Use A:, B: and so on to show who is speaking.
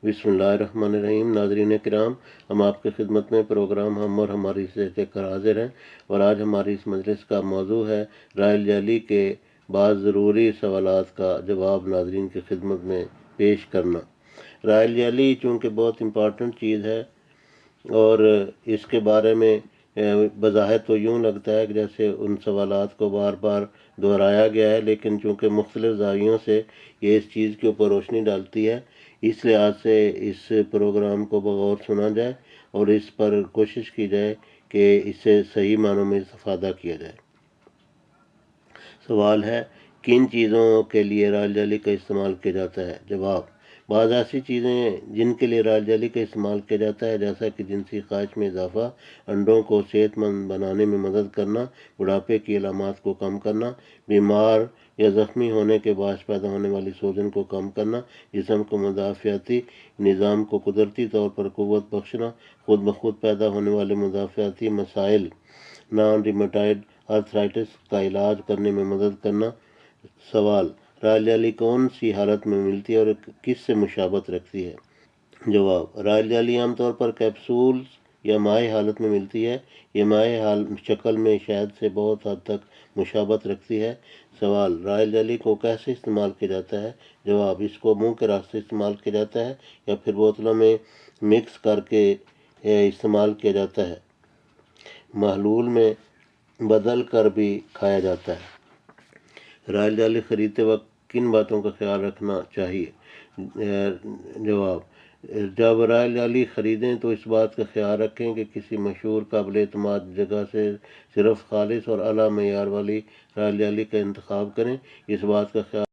A: بسم اللہ الرحمن الرحیم۔ ناظرین کرام، ہم آپ کی خدمت میں پروگرام ہم اور ہماری صحت کر حاضر ہیں، اور آج ہماری اس مجلس کا موضوع ہے رائل جعلی کے بعض ضروری سوالات کا جواب ناظرین کی خدمت میں پیش کرنا۔ رائل جعلی چونکہ بہت امپورٹنٹ چیز ہے، اور اس کے بارے میں بظاہر تو یوں لگتا ہے کہ جیسے ان سوالات کو بار بار دہرایا گیا ہے، لیکن چونکہ مختلف زاویوں سے یہ اس چیز کے اوپر روشنی ڈالتی ہے، اس لحاظ سے اس پروگرام کو بغور سنا جائے اور اس پر کوشش کی جائے کہ اس سے صحیح معنوں میں استفادہ کیا جائے۔ سوال ہے، کن چیزوں کے لیے رائل جعلی کا استعمال کیا جاتا ہے؟ جواب: بعض ایسی چیزیں جن کے لیے رائل جعلی کا استعمال کیا جاتا ہے، جیسا کہ جنسی خواہش میں اضافہ، انڈوں کو صحت مند بنانے میں مدد کرنا، بڑھاپے کی علامات کو کم کرنا، بیمار یا زخمی ہونے کے باعث پیدا ہونے والی سوجن کو کم کرنا، جسم کو مدافعتی نظام کو قدرتی طور پر قوت بخشنا، خود بخود پیدا ہونے والے مدافعتی مسائل نان ریمیٹائڈ آرتھرائٹس کا علاج کرنے میں مدد کرنا۔ سوال: رائل جعلی کون سی حالت میں ملتی ہے اور کس سے مشابہت رکھتی ہے؟ جواب: رائل جعلی عام طور پر کیپسول یا مائع حالت میں ملتی ہے۔ یہ مائع شکل میں شہد سے بہت حد تک مشابہت رکھتی ہے۔ سوال: رائل جعلی کو کیسے استعمال کیا جاتا ہے؟ جواب: اس کو منہ کے راستے استعمال کیا جاتا ہے یا پھر بوتلوں میں مکس کر کے استعمال کیا جاتا ہے۔ محلول میں بدل کر بھی کھایا جاتا ہے۔ رائل جعلی خریدتے وقت کن باتوں کا خیال رکھنا چاہیے؟ جواب: جب رائل جعلی خریدیں تو اس بات کا خیال رکھیں کہ کسی مشہور قابل اعتماد جگہ سے صرف خالص اور اعلیٰ معیار والی رائل جعلی کا انتخاب کریں۔ اس بات کا خیال